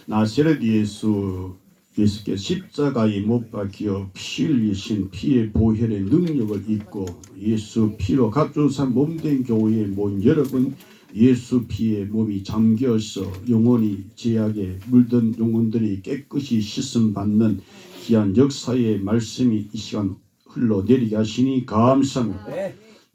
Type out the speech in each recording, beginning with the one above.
나사렛 예수께서 십자가에 못 박혀 피 흘리신 피의 보혈의 능력을 입고 예수 피로 갑주산 몸된 교회에 모인 여러분, 예수 피에 몸이 잠겨서 영혼이 죄악에 물든 영혼들이 깨끗이 씻음 받는 귀한 역사의 말씀이 이 시간 흘러내리게 하시니 감사합니다.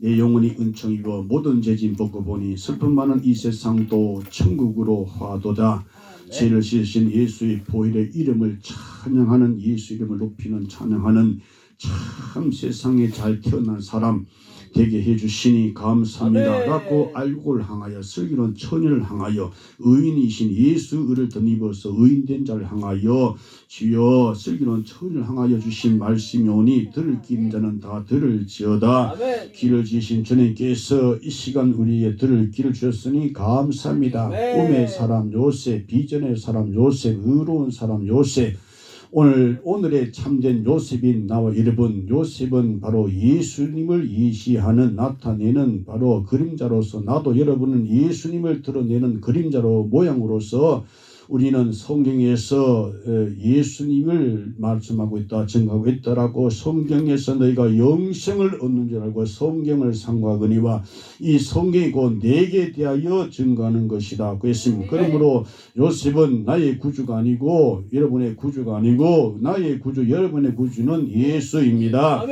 내 영혼이 은총 입어 모든 죄진 벗고 보니 슬픔 많은 이 세상도 천국으로 화도다. 죄를 씻으신 예수의 보혈의 이름을 찬양하는, 예수 이름을 높이는 찬양하는 참 세상에 잘 태어난 사람 되게 해주시니 감사합니다. 라고 알고를 향하여 슬기로운 처녀를 향하여 의인이신 예수를 덧입어서 의인된 자를 향하여 주여 슬기로운 처녀를 향하여 주신 말씀이 오니 들을 길인 자는 다 들을지어다. 길을 지으신 주님께서 이 시간 우리에게 들을 길을 주셨으니 감사합니다. 꿈의 사람 요셉, 비전의 사람 요셉, 의로운 사람 요셉, 오늘의 참된 요셉인 나와 여러분, 요셉은 바로 예수님을 예시하는, 나타내는 바로 그림자로서, 나도 여러분은 예수님을 드러내는 그림자로 모양으로서 우리는 성경에서 예수님을 말씀하고 있다, 증거하고 있다라고, 성경에서 너희가 영생을 얻는 줄 알고 성경을 상고하거니와 이 성경이 곧 내게 대하여 증거하는 것이다 그랬습니다. 그러므로 요셉은 나의 구주가 아니고 여러분의 구주가 아니고 나의 구주, 여러분의 구주는 예수입니다.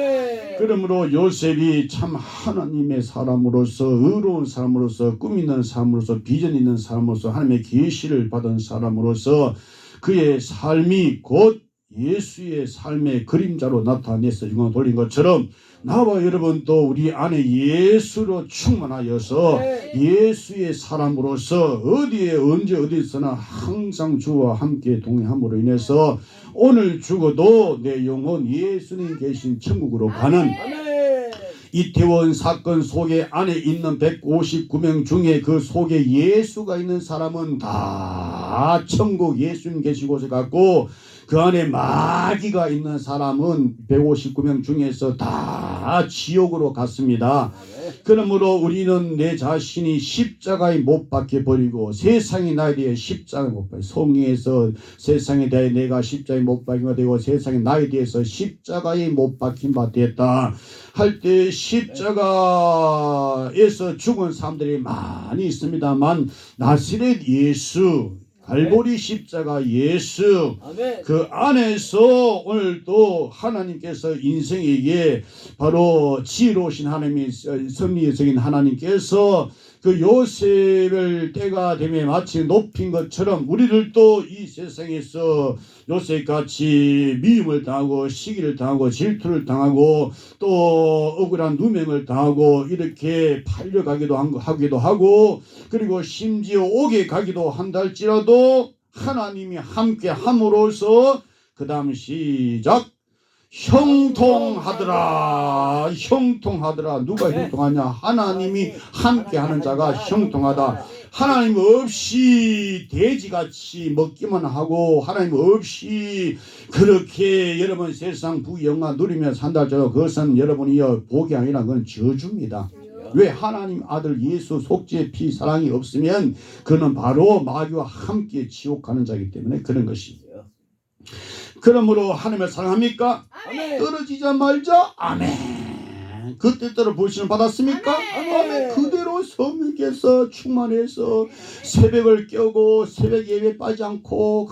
그러므로 요셉이 참 하나님의 사람으로서, 의로운 사람으로서, 꿈 있는 사람으로서, 비전 있는 사람으로서, 하나님의 계시를 받은 사람으로서 그의 삶이 곧 예수의 삶의 그림자로 나타내서 영광 돌린 것처럼 나와 여러분도 우리 안에 예수로 충만하여서 예수의 사람으로서 어디에 언제 어디서나 항상 주와 함께 동행함으로 인해서 오늘 죽어도 내 영혼 예수님 계신 천국으로 가는 이태원 사건 속에 안에 있는 159명 중에 그 속에 예수가 있는 사람은 다 천국 예수님 계신 곳에 갔고, 그 안에 마귀가 있는 사람은 159명 중에서 다 지옥으로 갔습니다. 그러므로 우리는 내 자신이 십자가에 못 박혀 버리고 세상이 나에 대해 십자가에 못 박혀, 성경에서 세상에 대해 내가 십자가에 못 박힌 바 되고 세상이 나에 대해서 십자가에 못 박힌 바 됐다 할 때 십자가에서 죽은 사람들이 많이 있습니다만 나사렛 예수, 갈보리 십자가 예수, 그 안에서 오늘도 하나님께서 인생에게 바로 지혜로우신 하나님이 섭리적인 하나님께서 그 요셉을 때가 되면 마치 높인 것처럼 우리들도 이 세상에서 요셉같이 미움을 당하고 시기를 당하고 질투를 당하고 또 억울한 누명을 당하고 이렇게 팔려가기도 하기도 하고, 그리고 심지어 옥에 가기도 한다 할지라도 하나님이 함께 함으로써 그 다음 시작 형통하더라. 형통하더라. 누가 형통하냐? 하나님이 함께하는 자가 형통하다. 하나님 없이 돼지같이 먹기만 하고 하나님 없이 그렇게 여러분 세상 부영화 누리며 산다 할지라도 그것은 여러분이여 복이 아니라 그건 저주입니다. 왜? 하나님 아들 예수 속죄의 피 사랑이 없으면 그는 바로 마귀와 함께 지옥 가는 자이기 때문에 그런 것입니다. 그러므로 하나님을 사랑합니까? 아멘. 떨어지자 말자. 아멘. 그때 따라 부르심을 받았습니까? 아멘. 아멘. 그대로 성령께서 충만해서 새벽을 깨우고 새벽 예배 빠지지 않고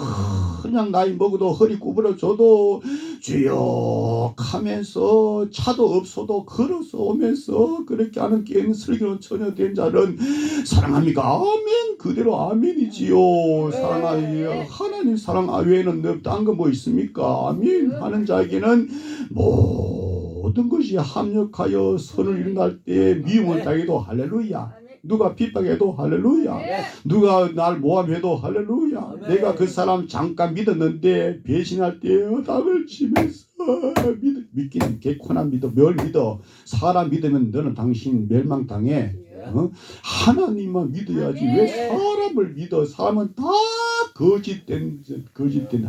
그냥 나이 먹어도 허리 구부러져도 주여 하면서 차도 없어도 걸어서 오면서 그렇게 하는 게임 슬기로운 처녀 된 자는 사랑합니까? 아멘. 그대로 아멘이지요. 사랑하여 하나님 사랑 외에는 딴 거 뭐 있습니까? 아멘 하는 자에게는 모든 것이 합력하여 선을 일어날 때 미움을 당해도 할렐루야, 누가 핍박해도 할렐루야, 누가 날 모함해도 할렐루야, 내가 그 사람 잠깐 믿었는데 배신할 때 닭을 치면서 믿기는 개코나 믿어. 뭘 믿어? 사람 믿으면 너는 당신 멸망당해. 하나님만 믿어야지. 왜 사람을 믿어? 사람은 다 거짓된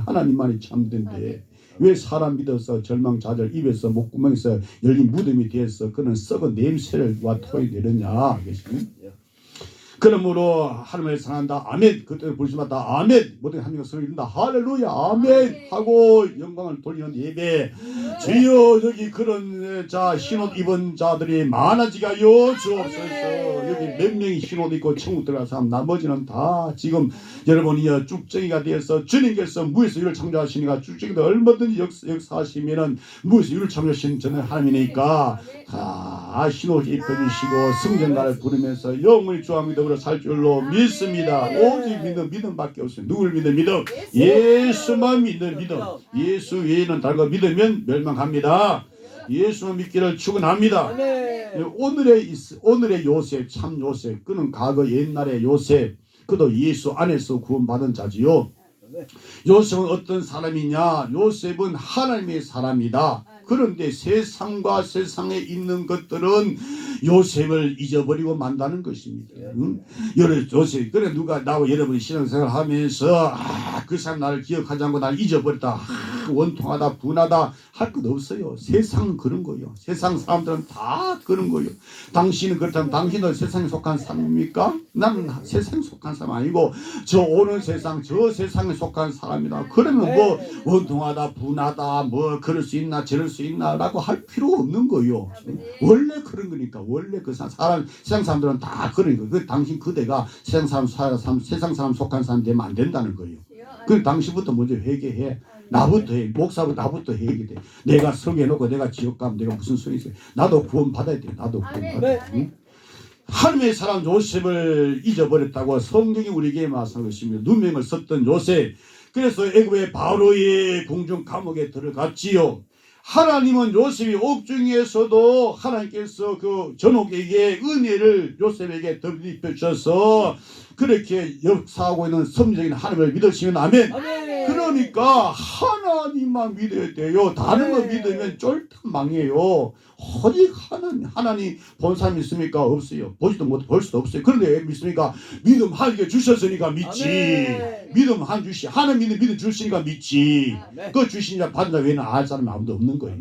하나님만이 참된데 왜 사람 믿어서 절망좌절 입에서 목구멍에서 열린 무덤이 되어서 그는 썩은 냄새를 와 토해 내렸냐? 그러므로 하나님을 사랑한다. 아멘. 그때 부르심받다. 아멘. 모든 하나님과 성령이다. 할렐루야. 아멘. 하고 영광을 돌리는 예배. 주여 여기 그런 자 신옷 입은 자들이 많아지가요 주옵소서. 여기 몇 명이 신옷 입고 천국 들어간 사람 나머지는 다 지금 여러분이 쭉정이가 되어서 주님께서 무에서 유를 창조하시니까 쭉정이도 얼마든지 역사하시면은 무에서 유를 창조하신 저는 하나님이니까 다 신옷 입혀주시고 성전가를 부르면서 영원히 주와 믿음으로 살 줄로 믿습니다. 오직 믿음밖에 없어요. 누굴 믿음? 예수만 믿는 믿음. 예수 외에는 다른 거 믿으면 멸망합니다. 예수만 믿기를 축원합니다. 오늘의 요셉, 참 요셉, 그는 과거 옛날의 요셉, 그도 예수 안에서 구원받은 자지요. 요셉은 어떤 사람이냐? 요셉은 하나님의 사람이다. 그런데 세상과 세상에 있는 것들은 요셉을 잊어버리고 만다는 것입니다. 요셉, 그래 누가 나와 여러분이 신앙생활 하면서 그 사람 나를 기억하지 않고 나를 잊어버렸다. 원통하다, 분하다 할 것 없어요. 세상은 그런 거예요. 세상 사람들은 다 그런 거예요. 당신은 그렇다면 당신은 세상에 속한 사람입니까? 나는 세상에 속한 사람 아니고 저 오는 세상, 저 세상에 속한 사람이다. 그러면 뭐 원통하다, 분하다, 뭐 그럴 수 있나 저럴 수 있나 라고 할 필요 없는 거예요. 원래 그런 거니까. 원래 그 사람, 세상 사람들은 다 그런 거예요. 그 당신 그대가 세상 사람 속한 사람 되면 안 된다는 거예요. 그 당신부터 먼저 회개해. 나부터 해. 목사부터 나부터 회개돼. 내가 설교해놓고 내가 지옥 가면 내가 무슨 소리 있어요. 나도 구원 받아야 돼. 나도 구원 받아야 돼. 응? 하나님의 사람 요셉을 잊어버렸다고 성경이 우리에게 말씀하고 있습니다. 누명을 썼던 요셉. 그래서 애굽의 바로의 궁중 감옥에 들어갔지요. 하나님은 요셉이 옥중에서도 하나님께서 그 전옥에게 은혜를 요셉에게 덧입혀 주셔서 그렇게 역사하고 있는 섭리적인 하나님을 믿으시면 아멘. 그러니까 하나님만 믿어야 돼요. 다른 거 믿으면 쫄딱 망해요. 오직 하나님 본 사람 있습니까? 없어요. 보지도 못해 볼 수도 없어요. 그런데 왜 믿습니까? 믿음 하나님께 주셨으니까 믿지. 믿음 하나님 믿음 주시니까 믿지. 그 주신 자 받은 자 외에는 알 사람이 아무도 없는 거예요.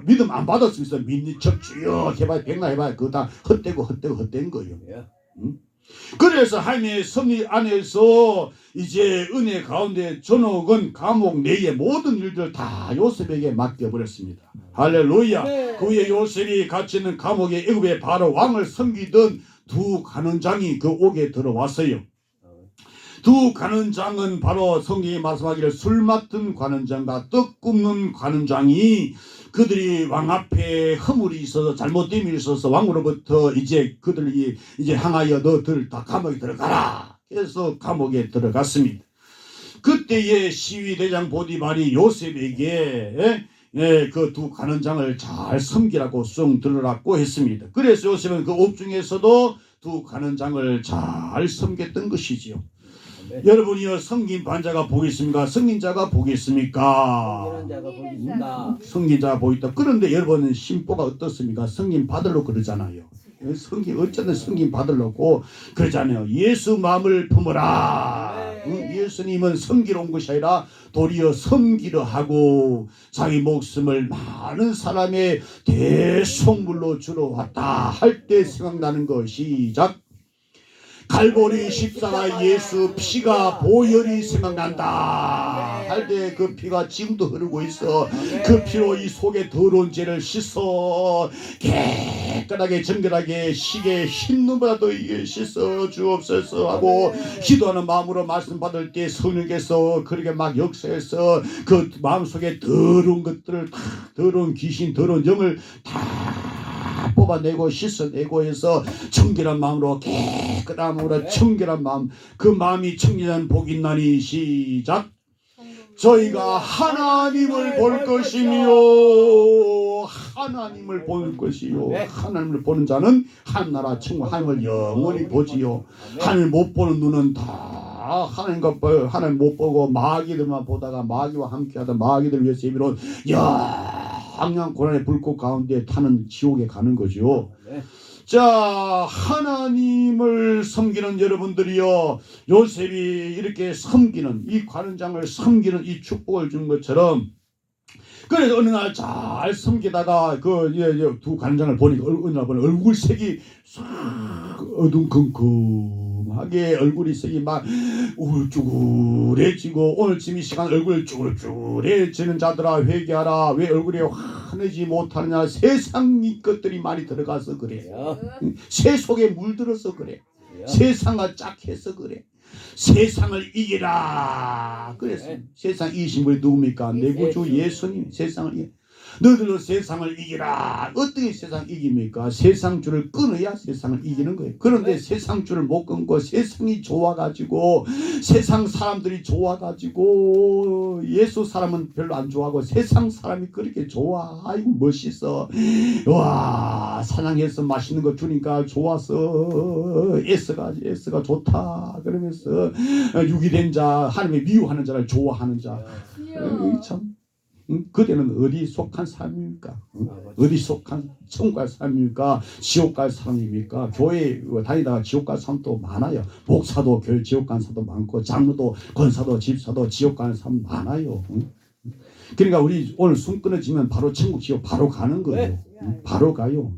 믿음 안 받았으면 믿는 척 주여 해봐야 백날 해봐야 그거 다 헛된 거예요. 그래서 하나님의 섭리 안에서 이제 은혜 가운데 전옥은 감옥 내의 모든 일들을 다 요셉에게 맡겨버렸습니다. 할렐루야. 그 후에 요셉이 갇혀 있는 감옥에 애굽의 바로 왕을 섬기던 두 간원장이 그 옥에 들어왔어요. 두 간원장은 바로 성경이 말씀하기를 술 맡은 간원장과 떡 굽는 간원장이 그들이 왕 앞에 허물이 있어서 잘못됨이 있어서 왕으로부터 이제 그들이 이제 향하여 너들 다 감옥에 들어가라. 그래서 감옥에 들어갔습니다. 그때의 시위대장 보디발이 요셉에게 그 두 간원장을 잘 섬기라고 쑥 들으라고 했습니다. 그래서 요셉은 그 옥중에서도 두 간원장을 잘 섬겼던 것이지요. 여러분이요 섬긴 반자가 보겠습니까? 섬긴 자가 보겠습니까? 섬긴 자가 보겠다. 그런데 여러분은 심보가 어떻습니까? 섬긴 받으려고 그러잖아요. 어쨌든 섬긴 받으려고 그러잖아요. 예수 마음을 품어라. 예수님은 섬기러 온 것이 아니라 도리어 섬기려 하고 자기 목숨을 많은 사람의 대속물로 주러 왔다 할 때 생각나는 거 시작. 갈보리 십자가 예수 피가 보혈이 생각난다 할 때 그 피가 지금도 흐르고 있어. 그 피로 이 속에 더러운 죄를 씻어 깨끗하게 정결하게 시계 흰 눈보다도 이게 씻어 주옵소서 하고 기도하는 마음으로 말씀 받을 때 성령께서 그렇게 막 역사해서 그 마음속에 더러운 것들을 다 더러운 귀신 더러운 영을 다 뽑아내고 씻어내고 해서 청결한 마음으로 깨끗한 마음으로 청결한 마음 그 마음이 청결한 복이 있나니 시작. 저희가 하나님을 볼 것이며 하나님을 볼 것이요 하나님을 보는 자는 하나나라 천국 하나님을 영원히 보지요. 하나님을 못 보는 눈은 다 하나님과 하나님 못 보고 마귀들만 보다가 마귀와 함께하다 마귀들 위해서 예비로운 영영 고난의 불꽃 가운데 타는 지옥에 가는 거죠. 자, 하나님을 섬기는 여러분들이요, 요셉이 이렇게 섬기는 이 관원장을 섬기는 이 축복을 준 것처럼 그래서 어느 날 잘 섬기다가 두 간장을 보니까 어느 날 보니 얼굴색이 싹 어둠컴컴하게 얼굴색이 막 우울쭈글해지고 오늘 지금 이 시간 얼굴 쭈글쭈글해지는 자들아 회개하라. 왜 얼굴이 환해지 못하느냐. 세상의 것들이 많이 들어가서 그래. 새 속에 물들어서 그래. 세상과 짝해서 그래. 세상을 이기라. 그래서 세상 이기신 분이 누굽니까? 내 구주 예수님. 세상을 이기. 너희들도 세상을 이기라. 어떻게 세상 이깁니까? 세상 줄을 끊어야 세상을 이기는 거예요. 그런데 세상 줄을 못 끊고 세상이 좋아가지고 세상 사람들이 좋아가지고 예수 사람은 별로 안 좋아하고 세상 사람이 그렇게 좋아. 아이고 멋있어. 와 사냥해서 맛있는 거 주니까 좋아서 애써가 좋다. 그러면서 유기된 자 하나님의 미워하는 자를 좋아하는 자. 참. 그대는 어디 속한 사람입니까? 어디 속한 천국 갈 사람입니까? 지옥 갈 사람입니까? 교회 다니다가 지옥 갈 사람도 많아요. 목사도 지옥 간 사람도 많고 장로도 권사도 집사도 지옥 가는 사람 많아요. 그러니까 우리 오늘 숨 끊어지면 바로 천국 지옥 바로 가는 거예요. 바로 가요.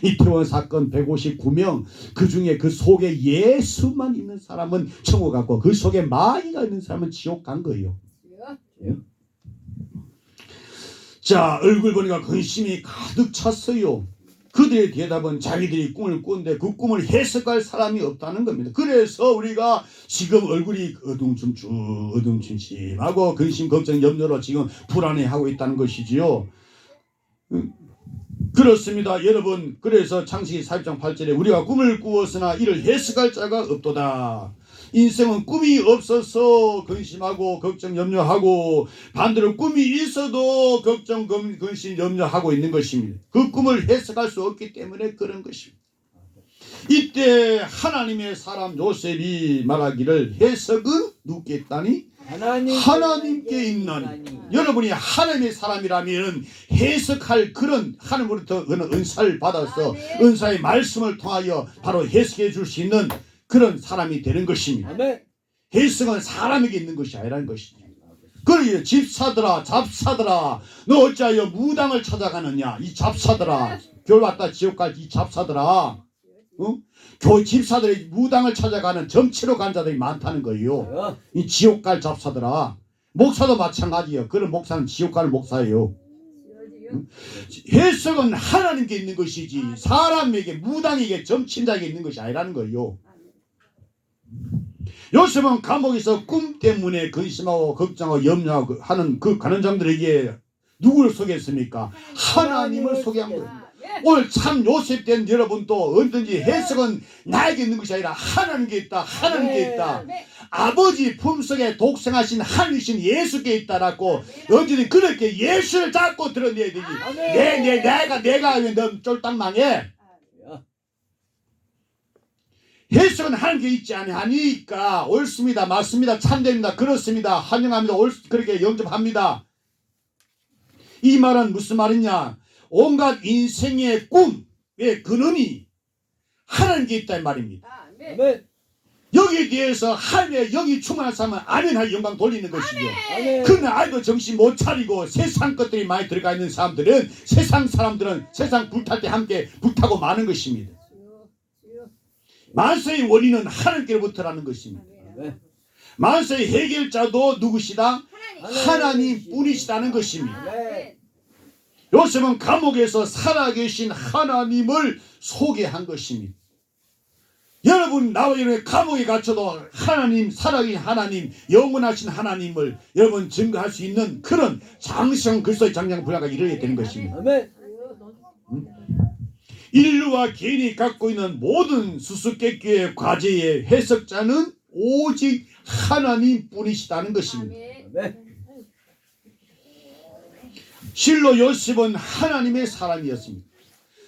이태원 사건 159명 그 중에 그 속에 예수만 있는 사람은 천국 갔고 그 속에 마귀가 있는 사람은 지옥 간 거예요. 자 얼굴 보니까 근심이 가득 찼어요. 그들의 대답은 자기들이 꿈을 꾼데 그 꿈을 해석할 사람이 없다는 겁니다. 그래서 우리가 지금 얼굴이 어둠침침하고 근심 걱정 염려로 지금 불안해하고 있다는 것이지요. 그렇습니다 여러분. 그래서 창세기 4장 8절에 우리가 꿈을 꾸었으나 이를 해석할 자가 없도다. 인생은 꿈이 없어서 근심하고 걱정 염려하고 반대로 꿈이 있어도 걱정 근심 염려하고 있는 것입니다. 그 꿈을 해석할 수 없기 때문에 그런 것입니다. 이때 하나님의 사람 요셉이 말하기를 해석은 누구께 있다니? 하나님께 있나니. 여러분이 하나님의 사람이라면 해석할 그런 하나님으로부터 은사를 받아서 은사의 말씀을 통하여 바로 해석해 줄 수 있는 그런 사람이 되는 것입니다. 해석은 사람에게 있는 것이 아니라는 것이죠. 그러기에 집사들아 잡사들아 너 어찌하여 무당을 찾아가느냐. 이 잡사들아 교회 왔다 지옥 갈 이 잡사들아 교회 집사들이 무당을 찾아가는 점치러 간 자들이 많다는 거예요. 이 지옥 갈 잡사들아. 목사도 마찬가지예요. 그런 목사는 지옥 갈 목사예요. 해석은 하나님께 있는 것이지 사람에게 무당에게 점친자에게 있는 것이 아니라는 거예요. 요셉은 감옥에서 꿈 때문에 근심하고 걱정하고 염려하고 하는 그 가는 자들에게 누구를 소개했습니까? 하나님을 소개한 거예요. 오늘 참 요셉 된 여러분도 언제든지 해석은 나에게 있는 것이 아니라 하나님께 있다. 하나님께 있다. 아버지 품속에 독생하신 하나님이신 예수께 있다라고 언제든지 그렇게 예수를 잡고 드러내야 되지. 내가 하면 너 쫄딱 망해. 해석은 하나님께 있지 아니하니까 옳습니다. 맞습니다. 참됩니다. 그렇습니다. 환영합니다. 그렇게 영접합니다. 이 말은 무슨 말이냐. 온갖 인생의 꿈의 근원이 하나님께 있다는 말입니다. 여기에 대해서 하나님의 영이 충만한 사람은 아멘하여 영광 돌리는 것이죠. 그러나 아이도 정신 못 차리고 세상 것들이 많이 들어가 있는 사람들은 세상 사람들은 세상 불탈 때 함께 불타고 마는 것입니다. 만세의 원인은 하나님께로부터라는 것입니다. 만세의 해결자도 누구시다? 하나님 뿐이시다는 것입니다. 요셉은 감옥에서 살아계신 하나님을 소개한 것입니다. 여러분 나와 여러분의 감옥에 갇혀도 하나님 살아계신 하나님 영원하신 하나님을 여러분 증거할 수 있는 그런 장시형 글소의 장량분야가 이루어야 되는 것입니다. 인류와 개인이 갖고 있는 모든 수수께끼의 과제의 해석자는 오직 하나님 뿐이시다는 것입니다. 실로 요셉은 하나님의 사람이었습니다.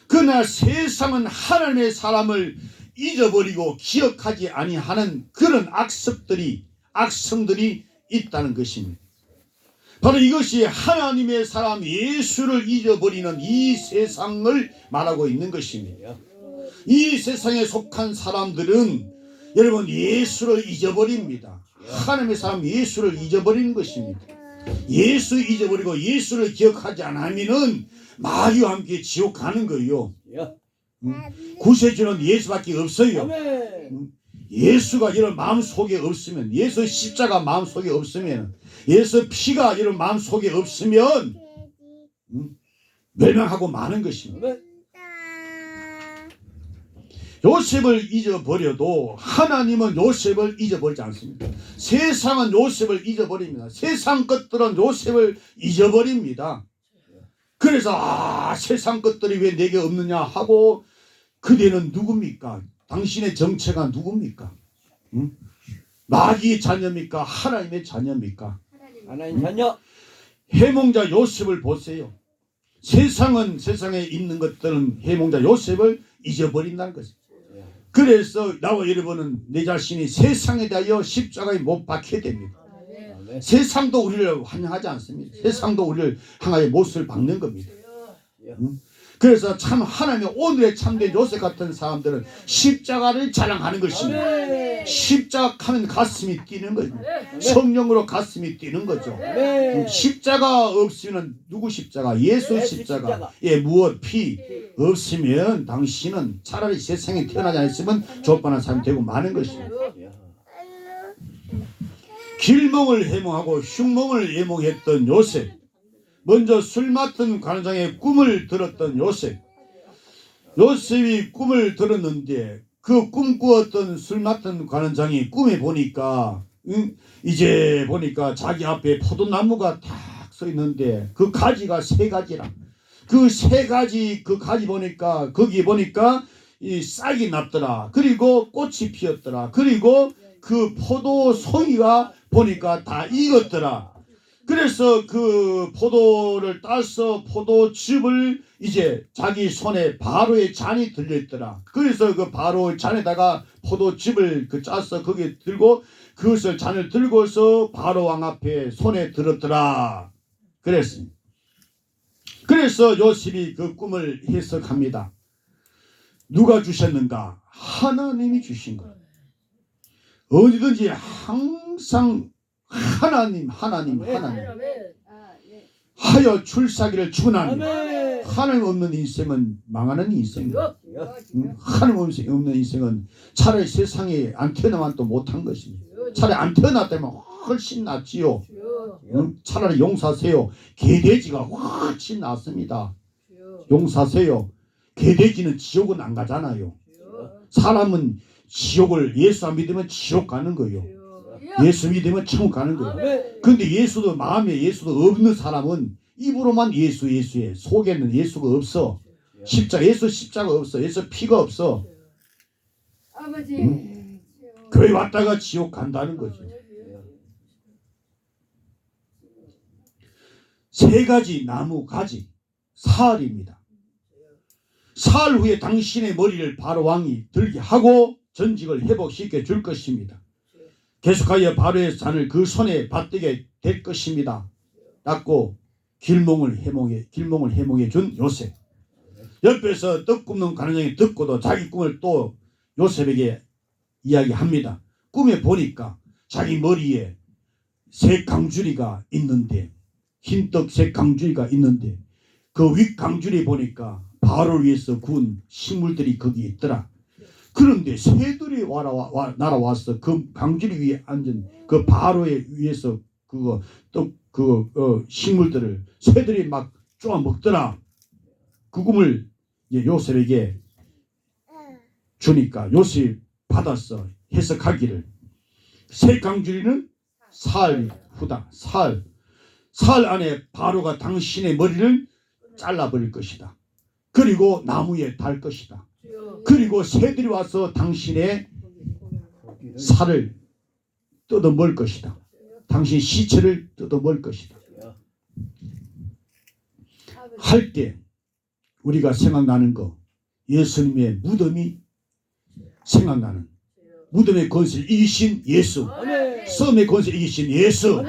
그러나 세상은 하나님의 사람을 잊어버리고 기억하지 아니하는 그런 악성들이 있다는 것입니다. 바로 이것이 하나님의 사람 예수를 잊어버리는 이 세상을 말하고 있는 것입니다. 이 세상에 속한 사람들은 여러분 예수를 잊어버립니다. 하나님의 사람 예수를 잊어버리는 것입니다. 예수 잊어버리고 예수를 기억하지 않으면은 마귀와 함께 지옥 가는 거예요. 구세주는 예수밖에 없어요. 예수가 이런 마음속에 없으면, 예수 십자가 마음속에 없으면, 예수 피가 이런 마음속에 없으면 멸망하고 마는 것입니다. 요셉을 잊어버려도 하나님은 요셉을 잊어버리지 않습니다. 세상은 요셉을 잊어버립니다. 세상 것들은 요셉을 잊어버립니다. 그래서 세상 것들이 왜 내게 없느냐 하고, 그대는 누굽니까? 당신의 정체가 누굽니까? 마귀의 자녀입니까? 하나님의 자녀입니까? 하나님 자녀. 해몽자 요셉을 보세요. 세상은, 세상에 있는 것들은 해몽자 요셉을 잊어버린다는 것입니다. 그래서 나와 여러분은 내 자신이 세상에 대하여 십자가에 못 박혀야 됩니다. 세상도 우리를 환영하지 않습니다. 세상도 우리를 향하여 못을 박는 겁니다. 그래서 참 하나님의 오늘의 참된 요셉 같은 사람들은 십자가를 자랑하는 것입니다. 십자가 하면 가슴이 뛰는 거죠. 성령으로 가슴이 뛰는 거죠. 십자가 없으면 누구 십자가? 예수 십자가. 무엇 피 없으면 당신은 차라리 세상에 태어나지 않았으면 족반한 사람이 되고 마는 것입니다. 길몽을 해몽하고 흉몽을 예몽했던 요셉, 먼저 술 맡은 관장의 꿈을 들었던 요셉. 요셉이 꿈을 들었는데 그 꿈꾸었던 술 맡은 관장이 꿈에 보니까 이제 보니까 자기 앞에 포도나무가 딱 서 있는데 그 가지가 세 가지라. 그 세 가지 그 가지 보니까 거기 보니까 이 싹이 났더라. 그리고 꽃이 피었더라. 그리고 그 포도 송이가 보니까 다 익었더라. 그래서 그 포도를 따서 포도즙을 이제 자기 손에 바로의 잔이 들려있더라. 그래서 그 바로 잔에다가 포도즙을 짜서 거기에 들고 그것을 잔을 들고서 바로 왕 앞에 손에 들었더라. 그랬습니다. 그래서 요셉이 그 꿈을 해석합니다. 누가 주셨는가? 하나님이 주신 것. 어디든지 항상 하나님 하여 출사기를 주나니 하나님 없는 인생은 망하는 인생이에요. 하나님 없는 인생은 차라리 세상에 안 태어나면 또 못한 것입니다. 차라리 안 태어났다면 훨씬 낫지요. 차라리 용사세요. 개돼지가 훨씬 낫습니다. 용사세요. 개돼지는 지옥은 안 가잖아요. 사람은 지옥을 예수 안 믿으면 지옥 가는 거예요. 예수 믿으면 천국 가는 거예요. 그런데 예수도 마음에 예수도 없는 사람은 입으로만 예수에 속에는 예수가 없어. 예수 십자가 없어. 예수 피가 없어. 교회 왔다가 지옥 간다는 거죠. 세 가지 나무 가지 사흘입니다. 사흘 후에 당신의 머리를 바로 왕이 들게 하고 전직을 회복시켜 줄 것입니다. 계속하여 바로의 잔을 그 손에 받들게 될 것입니다. 라고 길몽을 해몽해 준 요셉. 옆에서 떡 굽는 관원장이 듣고도 자기 꿈을 또 요셉에게 이야기합니다. 꿈에 보니까 자기 머리에 새 강주리가 있는데, 흰떡 새 강주리가 있는데 그 윗 강주리 보니까 바로를 위해서 구운 식물들이 거기 있더라. 그런데 새들이 날아와서 그 강주리 위에 앉은 그 바로에 위에서 식물들을 새들이 막 쪼아 먹더라. 그 꿈을 요셉에게 주니까 요셉이 받았어. 해석하기를 새 강주리는 사흘 후다. 사흘 안에 바로가 당신의 머리를 잘라버릴 것이다. 그리고 나무에 달 것이다. 그리고 새들이 와서 당신의 살을 뜯어먹을 것이다. 당신 시체를 뜯어먹을 것이다. 할 때 우리가 생각나는 거, 예수님의 무덤이 생각나는, 무덤의 권세를 이기신 예수, 섬의 권세를 이기신 예수.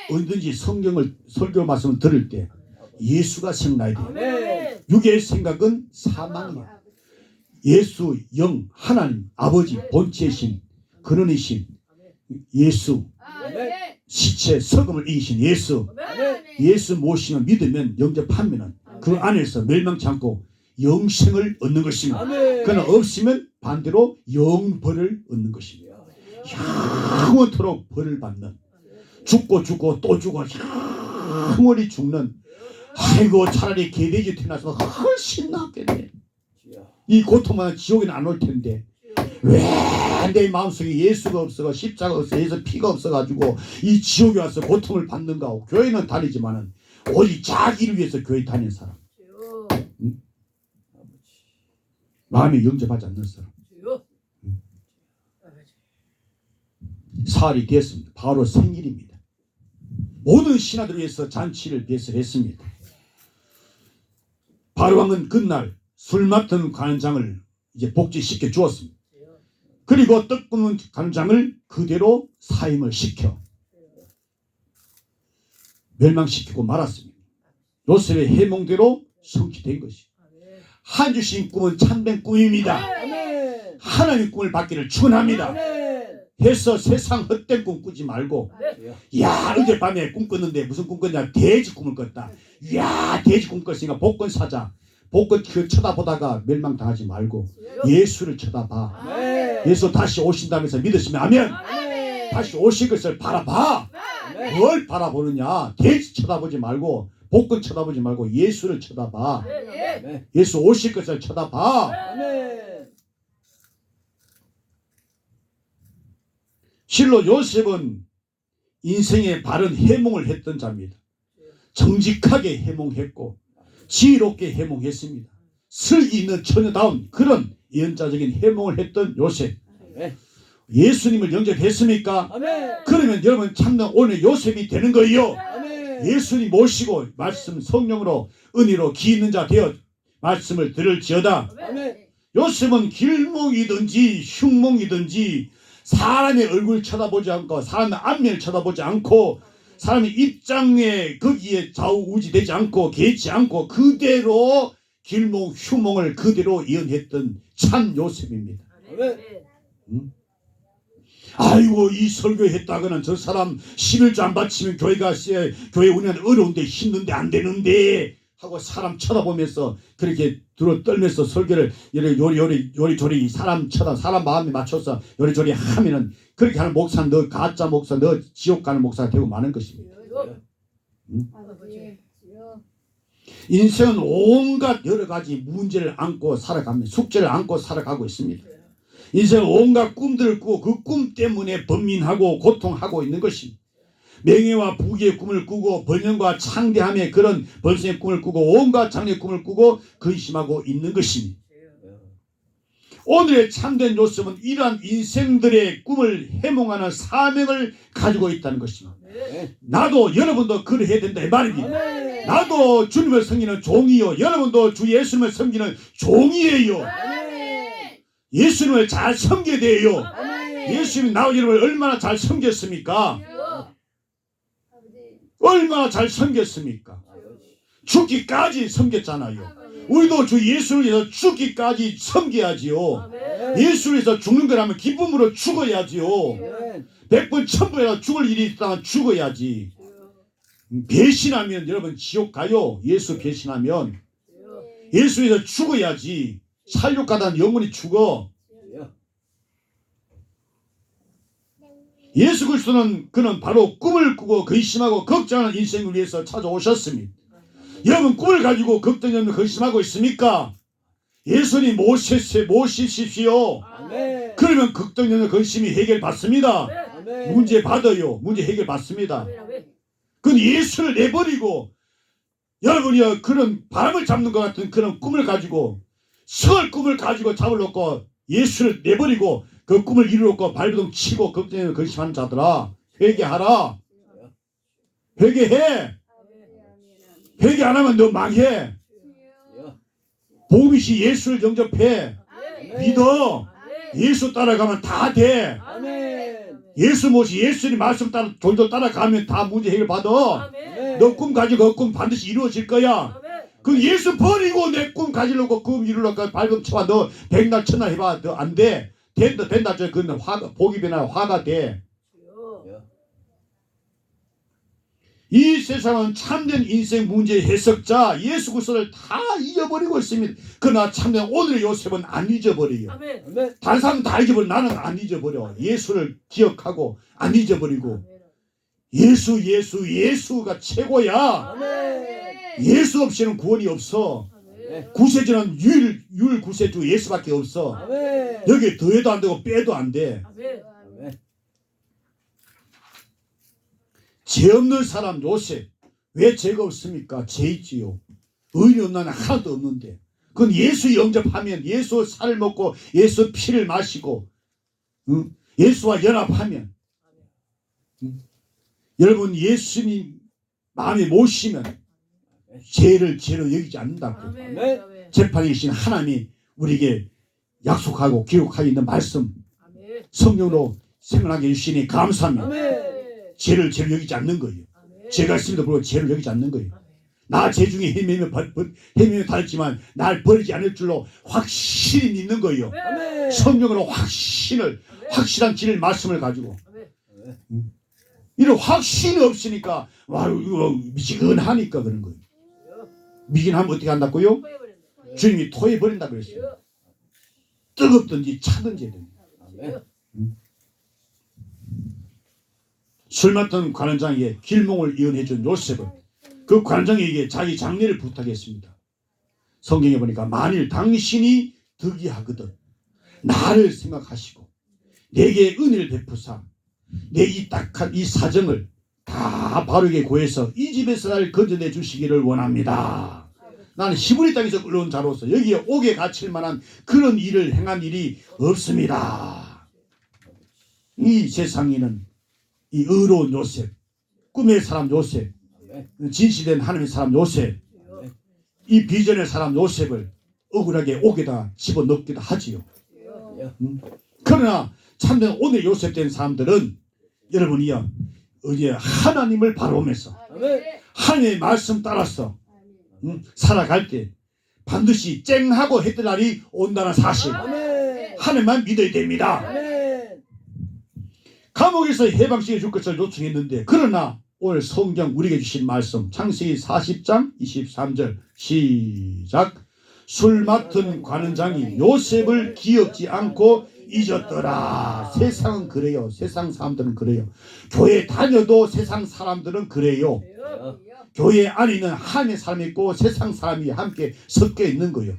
어디든지 설교 말씀을 들을 때 예수가 생각나야 돼요. 육의 생각은 사망이야. 예수, 영, 하나님, 아버지, 본체신, 근원이신 예수 시체 석음을 이기신 예수. 예수 모시면 믿으면 영접하면은 그 안에서 멸망치 않고 영생을 얻는 것입니다. 그러나 없으면 반대로 영벌을 얻는 것입니다. 영원토록 벌을 받는, 죽고 또 죽고 영원히 죽는, 아이고 차라리 개돼지 태어나서 훨씬 낫겠네. 이 고통만 지옥에는 안 올 텐데 왜 내 마음속에 예수가 없어가 십자가 없어 예수 피가 없어가지고 이 지옥에 와서 고통을 받는가 하고 교회는 다니지만은 오직 자기를 위해서 교회 다니는 사람, 응? 마음에 영접하지 않는 사람. 사흘이 됐습니다. 바로 생일입니다. 모든 신하들을 위해서 잔치를 배설했습니다. 바로왕은 그날 술 맡은 관장을 이제 복직시켜 주었습니다. 그리고 떡 굽는 관장을 그대로 사임을 시켜 멸망시키고 말았습니다. 요셉의 해몽대로 성취된 것이. 한 주신 꿈은 참된 꿈입니다. 하나님의 꿈을 받기를 축원합니다. 해서 세상 헛된 꿈 꾸지 말고, 야 어젯밤에 꿈 꿨는데 무슨 꿈 꿨냐, 돼지 꿈을 꿨다. 야 돼지 꿈 꿨으니까 복권 사자. 복권 쳐다보다가 멸망당하지 말고 예수를 쳐다봐. 예수 다시 오신다면서 믿으시면 아멘. 다시 오실 것을 바라봐. 뭘 바라보느냐, 돼지 쳐다보지 말고 복권 쳐다보지 말고 예수를 쳐다봐. 예수 오실 것을 쳐다봐. 실로 요셉은 인생의 바른 해몽을 했던 자입니다. 정직하게 해몽했고 지혜롭게 해몽했습니다. 슬기 있는 처녀다운 그런 예언자적인 해몽을 했던 요셉. 예수님을 영접했습니까? 그러면 여러분 참는 오늘 요셉이 되는 거예요. 예수님 모시고 말씀 성령으로 은혜로 기 있는 자 되어 말씀을 들을지어다. 요셉은 길몽이든지 흉몽이든지 사람의 얼굴 쳐다보지 않고 사람의 안면을 쳐다보지 않고 사람의 입장에 거기에 좌우우지되지 않고 개의치 않고 그대로 길몽 흉몽을 그대로 예언했던 참 요셉입니다. 아이고 이 설교했다가는 저 사람 11조 안 바치면 교회 운영은 어려운데 힘든데 안 되는데 하고 사람 쳐다보면서 그렇게 들어 떨면서 설교를 요리조리 사람 마음에 맞춰서 요리조리 하면은 그렇게 하는 목사, 너 가짜 목사, 너 지옥 가는 목사가 되고 마는 것입니다. 인생은 온갖 여러 가지 문제를 안고 살아갑니다. 숙제를 안고 살아가고 있습니다. 인생은 온갖 꿈들을 꾸고 그 꿈 때문에 번민하고 고통하고 있는 것입니다. 명예와 부귀의 꿈을 꾸고 번영과 창대함의 그런 번성의 꿈을 꾸고 온갖 장래의 꿈을 꾸고 근심하고 있는 것입니다. 오늘의 참된 요셉은 이러한 인생들의 꿈을 해몽하는 사명을 가지고 있다는 것입니다. 나도 여러분도 그래야 된다 이 말입니다. 나도 주님을 섬기는 종이요, 여러분도 주 예수님을 섬기는 종이에요. 예수님을 잘 섬겨야 돼요. 예수님이 나와 여러분을 얼마나 잘 섬겼습니까? 얼마나 잘 섬겼습니까? 죽기까지 섬겼잖아요. 우리도 주 예수를 위해서 죽기까지 섬겨야지요. 예수를 위해서 죽는 거라면 기쁨으로 죽어야지요. 100번 1000번이라도 죽을 일이 있다면 죽어야지. 배신하면 여러분 지옥 가요. 예수 배신하면 예수 위해서 죽어야지. 살육가다는 영원히 죽어. 예수 그리스도는 그는 바로 꿈을 꾸고 근심하고 걱정하는 인생을 위해서 찾아오셨습니다. 여러분 꿈을 가지고 걱정하며 근심하고 있습니까? 예수님 모시십시오. 그러면 걱정하며 근심이 해결받습니다. 문제 받아요. 문제 해결받습니다. 그건 예수를 내버리고 여러분이 그런 바람을 잡는 것 같은 그런 꿈을 가지고 설 꿈을 가지고 잡을 놓고 예수를 내버리고 그 꿈을 이루놓고 발버둥 치고 걱정하며 근심하는 자들아, 회개하라. 회개해. 회개 안 하면 너 망해. 복음이시 예수를 영접해. 믿어. 예수 따라가면 다 돼. 예수 모시 예수님 말씀 따라 졸졸 따라가면 다 문제 해결 받아. 너 꿈 가지고 그 꿈 반드시 이루어질 거야. 그 예수 버리고 내 꿈 가지려고 꿈 이루려고 발버둥 쳐봐. 너 백날 천날 해봐. 너 안 돼. 된다. 그건 복이 변화 화가 돼. 이 세상은 참된 인생 문제 해석자 예수 그리스도를 다 잊어버리고 있습니다. 그러나 참된 오늘의 요셉은 안 잊어버려요. 아멘. 다른 사람은 다 잊어버려. 나는 안 잊어버려. 예수를 기억하고 안 잊어버리고 예수가 최고야. 아멘. 예수 없이는 구원이 없어. 구세주는 율 구세주 예수밖에 없어. 아멘. 여기 더해도 안 되고 빼도 안 돼. 아멘. 죄 없는 사람 요셉 왜 죄가 없습니까? 죄 있지요. 의인이 없는 하나도 없는데 그건 예수 영접하면 예수 살을 먹고 예수 피를 마시고 예수와 연합하면 여러분 예수님 마음에 모시면 죄를 죄로 여기지 않는다고. 아멘. 재판에 계신 하나님이 우리에게 약속하고 기록하여 있는 말씀 성령으로 생각하게 해주시니 감사합니다. 아멘. 죄를 죄로 여기지 않는 거예요. 죄가 있음에도 불구하고 죄를 여기지 않는 거예요. 나 죄 중에 헤매며 다녔지만 날 버리지 않을 줄로 확실히 믿는 거예요. 아멘. 성령으로 확실한 진리의 말씀을 가지고 이런 확신이 없으니까 와 이거 미지근하니까 그런 거예요. 미진하면 어떻게 한다고요? 주님이 토해버린다 그랬어요. 뜨겁든지 차든지 해야 됩니다. 술 맡은 관원장에게 길몽을 예언해준 요셉은 그 관원장에게 자기 장례를 부탁했습니다. 성경에 보니까 만일 당신이 득이하거든 나를 생각하시고 내게 은혜를 베푸사 내 이 딱한 이 사정을 다 바르게 고해서 이 집에서 나를 건져내 주시기를 원합니다. 나는 히브리 땅에서 끌려온 자로서 여기에 옥에 갇힐 만한 그런 일을 행한 일이 없습니다. 이 세상에는 이 의로운 요셉, 꿈의 사람 요셉, 진실된 하나님의 사람 요셉, 이 비전의 사람 요셉을 억울하게 옥에다 집어넣기도 하지요. 그러나 참된 오늘 요셉 된 사람들은 여러분이요 이제 하나님을 바라보면서 하나님의 말씀 따라서 살아갈 때 반드시 쨍하고 했던 날이 온다는 사실 하나님만 믿어야 됩니다. 감옥에서 해방시켜 줄 것을 요청했는데 그러나 오늘 성경 우리에게 주신 말씀 창세기 40장 23절 시작 술 맡은 관원장이 요셉을 기억지 않고 잊었더라. 세상은 그래요. 세상 사람들은 그래요. 교회 다녀도 세상 사람들은 그래요. 교회 안에는 하나님의 사람이 있고 세상 사람이 함께 섞여 있는 거예요.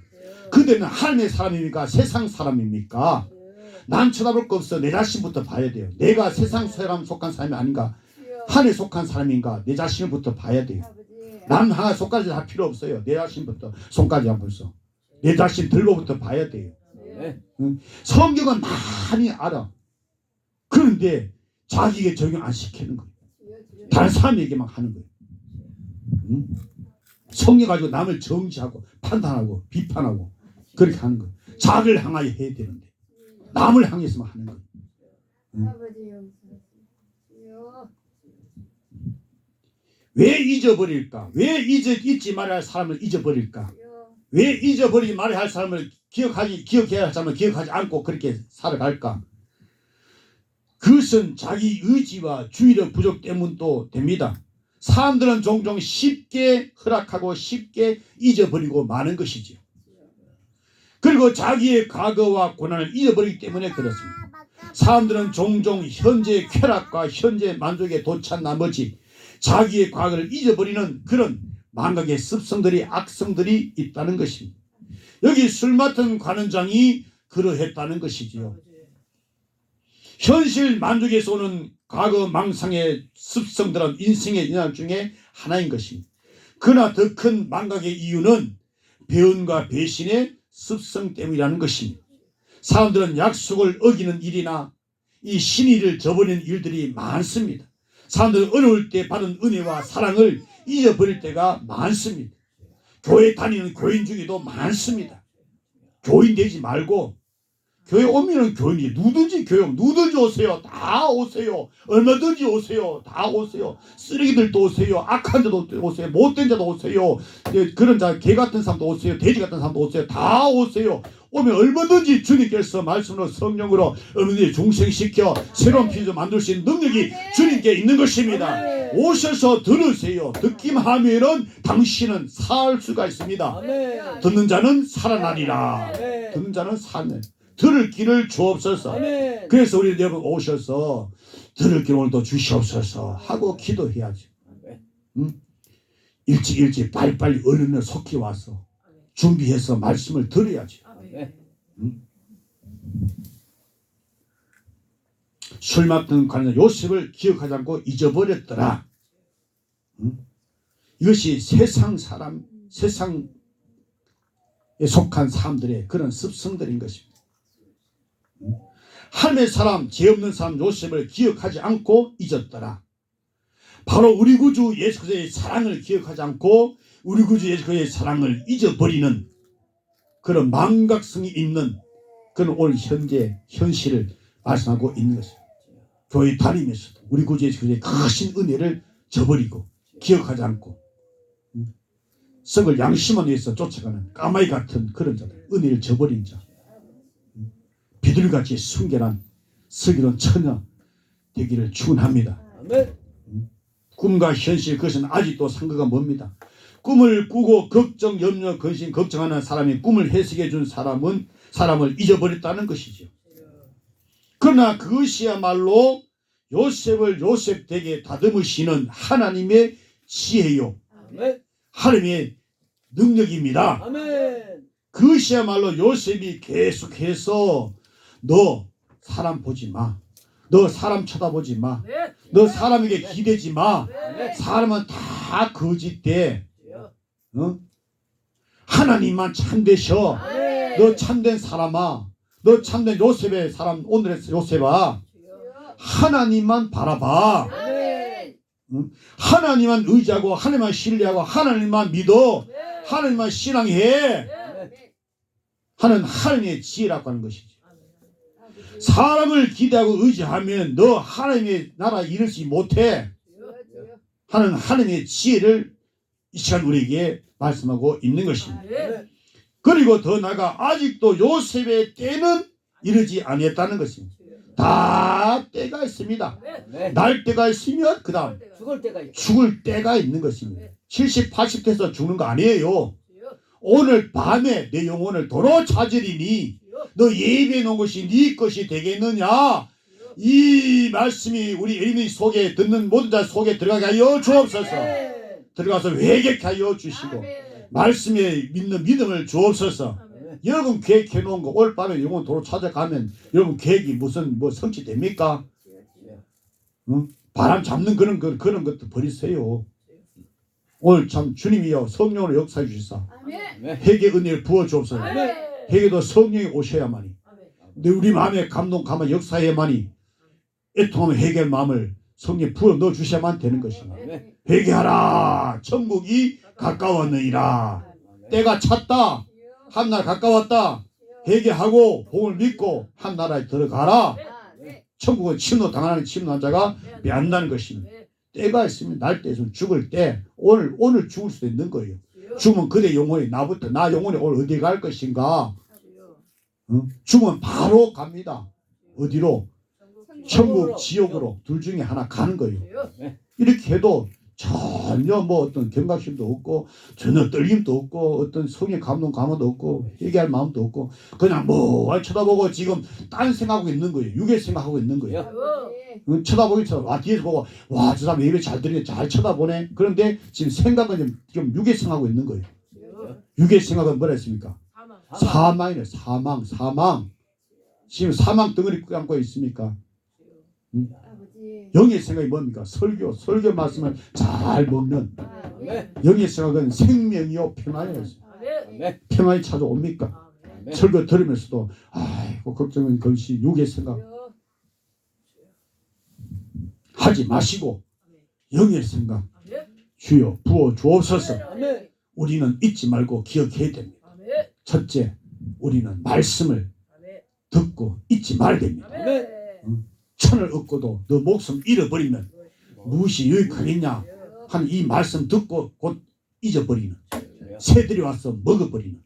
그들은 하나님의 사람입니까? 세상 사람입니까? 난 쳐다볼 거 없어. 내 자신부터 봐야 돼요. 내가 세상 사람 속한 사람이 아닌가? 하나님에 속한 사람인가? 내 자신부터 봐야 돼요. 난 하나 손까지 할 필요 없어요. 내 자신부터 손까지 한 벌써. 내 자신 들고부터 봐야 돼요. 성경은 많이 알아. 그런데 자기에게 적용 안 시키는 거예요. 다른 사람에게만 하는 거예요. 성경 가지고 남을 정지하고 판단하고 비판하고 그렇게 하는 거예요. 자기를 향하여 해야 되는데 남을 향해서만 하는 거예요. 왜 잊어버릴까? 왜 잊지 말아야 할 사람을 잊어버릴까? 왜 잊어버리지 말아야 할 사람을 기억해야 할 사람을 기억하지 않고 그렇게 살아갈까? 그것은 자기 의지와 주의력 부족 때문도 됩니다. 사람들은 종종 쉽게 허락하고 쉽게 잊어버리고 마는 것이지요. 그리고 자기의 과거와 고난을 잊어버리기 때문에 그렇습니다. 사람들은 종종 현재의 쾌락과 현재의 만족에 도취한 나머지 자기의 과거를 잊어버리는 그런 망각의 습성들이 악성들이 있다는 것입니다. 여기 술 맡은 관원장이 그러했다는 것이지요. 현실 만족에서 오는 과거 망상의 습성들은 인생의 인연 중에 하나인 것입니다. 그러나 더 큰 망각의 이유는 배은과 배신의 습성 때문이라는 것입니다. 사람들은 약속을 어기는 일이나 이 신의를 저버리는 일들이 많습니다. 사람들은 어려울 때 받은 은혜와 사랑을 잊어버릴 때가 많습니다. 교회 다니는 교인 중에도 많습니다. 교인 되지 말고 교회 오면은 교인이 누구든지 교육 누구든지 오세요. 다 오세요. 얼마든지 오세요. 다 오세요. 쓰레기들도 오세요. 악한 자도 오세요. 못된 자도 오세요. 그런 자 개 같은 사람도 오세요. 돼지 같은 사람도 오세요. 다 오세요. 오면 얼마든지 주님께서 말씀으로 성령으로 여러분들이 중생시켜 새로운 피조 만들 수 있는 능력이 주님께 있는 것입니다. 오셔서 들으세요. 듣기만 하면은 당신은 살 수가 있습니다. 아멘. 듣는 자는 살아나리라. 아멘. 듣는 자는 사네. 들을 길을 주옵소서. 아멘. 그래서 우리 여러분 오셔서 들을 길 오늘도 주시옵소서 하고 기도해야죠. 응? 일찍 빨리빨리 어른을 속히 와서 준비해서 말씀을 들어야죠. 응? 술 맡은 관자 요셉을 기억하지 않고 잊어버렸더라. 응? 이것이 세상에 속한 사람들의 그런 습성들인 것입니다. 응? 하나님의 사람, 죄 없는 사람 요셉을 기억하지 않고 잊었더라. 바로 우리 구주 예수 그리스도의 사랑을 기억하지 않고 우리 구주 예수 그리스도의 사랑을 잊어버리는 그런 망각성이 있는 그런 오늘 현재 현실을 말씀하고 있는 것입니다. 교회 다니면서도 우리 구주 예수 그리스도의 크신 은혜를 저버리고 기억하지 않고 썩을 양심을 위해서 쫓아가는 까마귀 같은 그런 자들, 은혜를 저버린 자, 비둘기같이 순결한 슬기로운 처녀 되기를 축원합니다. 아멘. 꿈과 현실, 그것은 아직도 상거가 뭡니다. 꿈을 꾸고 걱정, 염려, 근심, 걱정하는 사람이 꿈을 해석해 준 사람을 잊어버렸다는 것이죠. 그러나 그것이야말로 요셉을 요셉되게 다듬으시는 하나님의 지혜요. 아멘. 하나님의 능력입니다. 아멘. 그것이야말로 요셉이 계속해서 너 사람 보지 마. 너 사람 쳐다보지 마. 너 사람에게 기대지 마. 사람은 다 거짓돼. 어? 하나님만 참되셔. 너 참된 사람아. 너 참된 요셉의 사람, 오늘의 요셉아. 하나님만 바라봐. 응? 하나님만 의지하고 하나님만 신뢰하고 하나님만 믿어. 하나님만 신앙해. 하는 하나님의 지혜라고 하는 것이지. 사람을 기대하고 의지하면 너 하나님의 나라 이르지 못해 하는 하나님의 지혜를 이 시간 우리에게 말씀하고 있는 것입니다. 그리고 더 나아가 아직도 요셉의 때는 이르지 아니했다는 것입니다. 다 때가 있습니다. 날 때가 있으면 그 다음 죽을 때가 있는 것입니다. 70, 80대에서 죽는 거 아니에요. 오늘 밤에 내 영혼을 도로 찾으리니 너 예비해 놓은 것이 네 것이 되겠느냐. 이 말씀이 우리 예림이 속에 듣는 모든 자 속에 들어가게 하여 주옵소서. 들어가서 회개케 하여 주시고 말씀에 믿는 믿음을 주옵소서. 여러분 계획해 놓은 거 오늘 밤에 영혼 도로 찾아가면 여러분 계획이 무슨 성취됩니까? 응? 바람 잡는 그런 것도 버리세요. 오늘 참 주님이여 성령으로 역사해 주시사 회개 은혜를 부어 주옵소서. 회개도 성령이 오셔야만이 근데 우리 마음에 감동 가만 역사해야만이 애통하면 회개의 마음을 성령이 부어 넣어 주셔야만 되는 것입니다. 회개하라 천국이 가까웠느니라. 때가 찼다. 한날 가까웠다. 회개하고 복을 믿고 한 나라에 들어가라. 천국은 침노 당하는 침노한 자가 빼앗는다는 것입니다. 때가 있으면 날 때 있으면 죽을 때 오늘 죽을 수도 있는 거예요. 죽으면 그대 영혼이 나부터 나 영혼이 오늘 어디 갈 것인가. 응? 죽으면 바로 갑니다. 어디로? 천국 지옥으로 둘 중에 하나 가는 거예요. 이렇게 해도 전혀 어떤 경각심도 없고 전혀 떨림도 없고 어떤 성의 감동도 없고 회개할 마음도 없고 그냥 쳐다보고 지금 딴 생각하고 있는 거예요. 육의 생각하고 있는 거예요. 쳐다보기 뒤에서 보고 와 저 사람 왜 이렇게 잘 들리네 잘 쳐다보네. 그런데 지금 생각은 지금 육의 생각하고 있는 거예요. 육의 생각은 뭐라 했습니까? 사망이네. 사망. 지금 사망 덩어리 안고 있습니까? 영의 생각이 뭡니까? 설교 말씀을 잘 먹는 영의 생각은 생명이요 평안이에요. 평안이 찾아옵니까? 설교 들으면서도 아이고 걱정은 것이 육의 생각 하지 마시고 영의 생각 주여 부어 주옵소서. 우리는 잊지 말고 기억해야 됩니다. 첫째, 우리는 말씀을 듣고 잊지 말아야 됩니다. 천을 얻고도 너 목숨 잃어버리면 무엇이 유익하겠냐 하는 이 말씀 듣고 곧 잊어버리는 새들이 와서 먹어버리는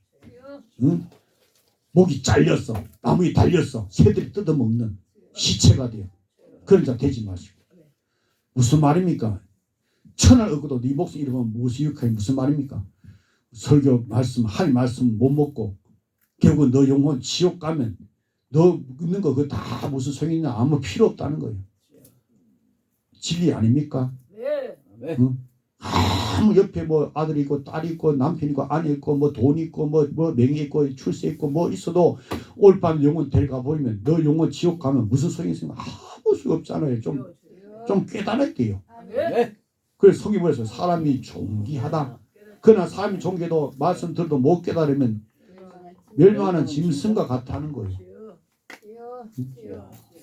목이 잘렸어. 나무에 달렸어. 새들이 뜯어먹는 시체가 돼요. 그런 자 되지 마시고. 무슨 말입니까? 천을 얻고도 네 목숨 잃으면 무엇이 유익하니 무슨 말입니까? 설교 말씀, 하나님 말씀 못 먹고 결국은 너 영혼 지옥 가면 너 있는 거 그거 다 무슨 소용이 있냐? 아무 필요 없다는 거예요. 진리 아닙니까? 네. 응? 아무 옆에 뭐 아들이 있고 딸이 있고 남편이 있고 아내 있고 뭐 돈 있고 뭐 명예 있고 출세 있고 뭐 있어도 올 밤 영혼 데려가 버리면 너 영혼 지옥 가면 무슨 소용이 있습니까? 아무 소용 없잖아요. 좀 깨달아야 돼요. 네. 그래서 성경이 뭐랬어요? 사람이 존귀하다. 그러나 사람이 존귀해도 말씀 들어도 못 깨달으면 멸망하는 짐승과 같다는 거예요.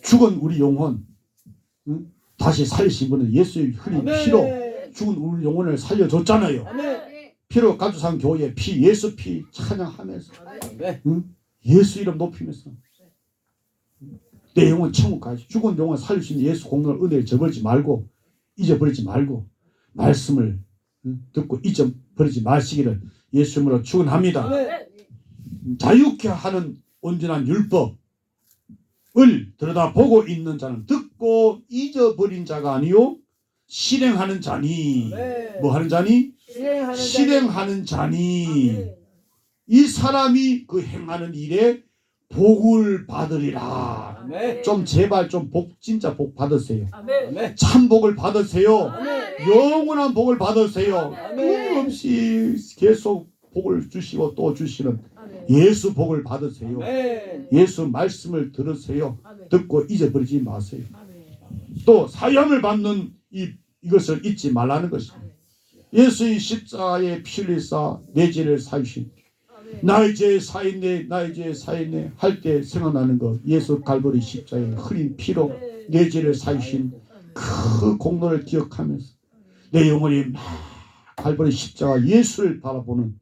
죽은 우리 영혼 응? 다시 살리신 분은 예수의 흘린 피로 죽은 우리 영혼을 살려줬잖아요. 피로 가주산 교회 피 예수 피 찬양하면서 응? 예수 이름 높이면서 내 영혼 천국 가시 죽은 영혼 살릴 수 있는 예수 공로를 은혜를 잊어버리지 말고 말씀을 듣고 잊어버리지 마시기를 예수님으로 축원합니다. 자유케 하는 온전한 율법을 들여다보고 있는 자는 듣고 잊어버린 자가 아니요 실행하는 자니. 뭐 하는 자니? 실행하는 자니. 이 사람이 그 행하는 일에 복을 받으리라. 좀 제발 좀 진짜 복 받으세요. 참 복을 받으세요. 영원한 복을 받으세요. 끊임없이 계속 복을 주시고 또 주시는 예수 복을 받으세요. 예수 말씀을 들으세요. 듣고 잊어버리지 마세요. 또 사형을 받는 이것을 잊지 말라는 것입니다. 예수의 십자가에 피 흘리사 내 죄를 사주신 나의 죄 사했네 나의 죄 사했네 할 때 생각나는 것 예수 갈보리 십자가에 흘린 피로 내 죄를 사주신 그 공로를 기억하면서 내 영혼이 막 갈보리 십자가 예수를 바라보는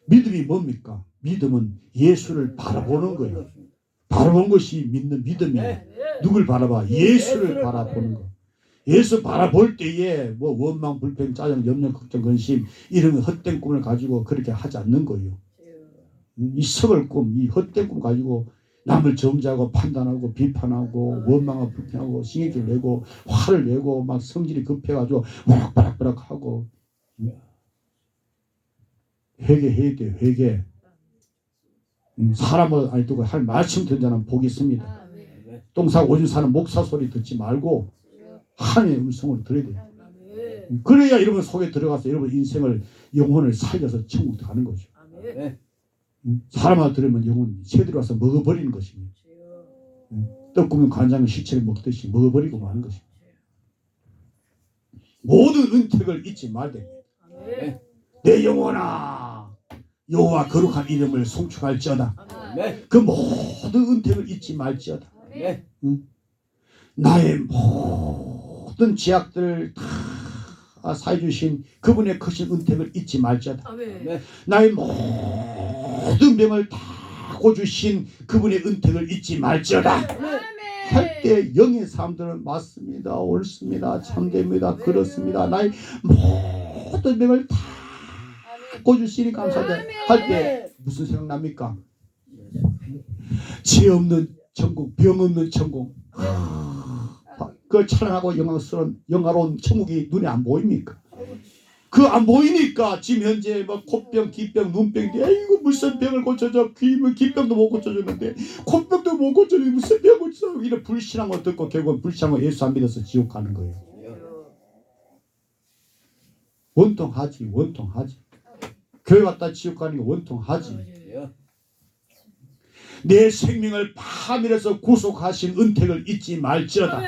믿음이 뭡니까? 믿음은 예수를 바라보는 거예요. 바라보는 것이 믿는 믿음이에요. 누굴 바라봐? 예수를 바라보는 거. 예수 바라볼 때에 뭐 원망, 불평, 짜증, 염려, 걱정, 근심 이런 헛된 꿈을 가지고 그렇게 하지 않는 거예요. 이 썩을 꿈, 이 헛된 꿈 가지고 남을 정죄하고 판단하고 비판하고 원망하고 불평하고 신경질 내고 화를 내고 막 성질이 급해가지고 바락바락하고 회개해야 돼요. 회개. 사람을 아니 두고 할 말씀 듣는 자는 복이 있습니다. 똥사 오줌 사는 목사 소리 듣지 말고 하나님의 음성을 들어야 돼요. 그래야 여러분 속에 들어가서 여러분 인생을 영혼을 살려서 천국 가는 거죠. 사람한테 들으면 영혼 새들어 와서 먹어버리는 것입니다. 떡 구우면 간장을 시체를 먹듯이 먹어버리고 마는 것입니다. 모든 은택을 잊지 말되 내 영혼아 여호와 거룩한 이름을 송축할지어다. 그 모든 은택을 잊지 말지어다. 나의 모든 죄악들을 다 사해주신 그분의 크신 은택을 잊지 말지어다. 나의 모든 병을 다 고주신 그분의 은택을 잊지 말지어다. 할 때 영의 사람들은 맞습니다. 옳습니다. 참됩니다. 그렇습니다. 나의 모든 병을 다 고주시니 감사합니다. 할 때 무슨 생각납니까? 죄 없는 천국, 병 없는 천국. 그 찬란하고 영화로운 천국이 눈에 안 보입니까? 그 안 보이니까 지금 현재 뭐 콧병, 기병, 눈병인데 아이고 무슨 병을 고쳐줘. 기병도 못 고쳐줬는데 콧병도 못 고쳐줬는데 무슨 병을 고쳐줘. 이런 불신한 거 듣고 결국은 불신한 거 예수 안 믿어서 지옥 가는 거예요. 원통하지. 교회 왔다 지옥 가는 게 원통하지. 내 생명을 파멸해서 구속하신 은택을 잊지 말지어다.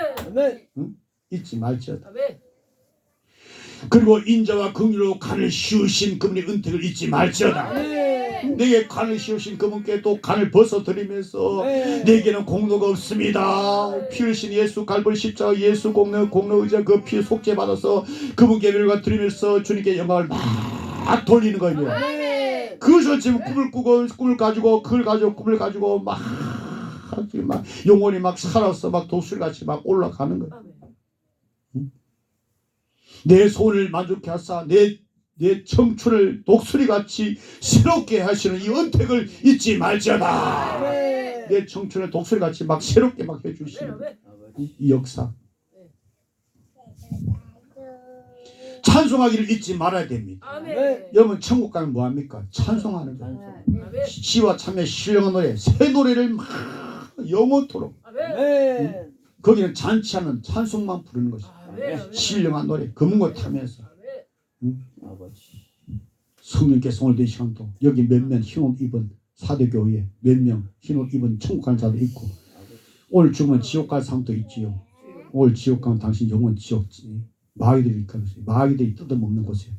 응? 잊지 말지어다. 그리고 인자와 긍휼로 간을 씌우신 그분의 은택을 잊지 말지어다. 내게 간을 씌우신 그분께 또 간을 벗어드리면서 내게는 공로가 없습니다. 피 흘리신 예수 갈보리 십자가 예수 공로 의자 그 피 속죄 받아서 그분께 예배를 드리면서 주님께 영광을 막 돌리는 거예요. 그것을 지금 꿈을 가지고 막 영혼이 막 살아서 막 도술같이 막 올라가는 거예요. 내 손을 만족해 하사 내 내 청춘을 독수리같이 새롭게 하시는 이 은택을 잊지 말지어다. 아멘. 내 청춘을 독수리같이 막 새롭게 막 해주시는 이 역사. 찬송하기를 잊지 말아야 됩니다. 아멘. 여러분 천국 가면 뭐합니까? 찬송하는 거예요. 아멘. 시와 참여 신령한 노래, 새 노래를 막 영원토록. 아멘. 거기는 잔치하는 찬송만 부르는 것이죠. 아멘. 신령한 노래 금고 타면서. 아버지. 성령께서 오늘도 이 시간도 여기 몇몇 흰옷 입은 사대교회에 몇 명 흰옷 입은 천국 가는 자도 있고, 오늘 죽으면 지옥 갈 사람도 있지요. 오늘 지옥 가면 당신 영원 지옥 마귀들이 있거든요. 마귀들이 뜯어먹는 곳이에요.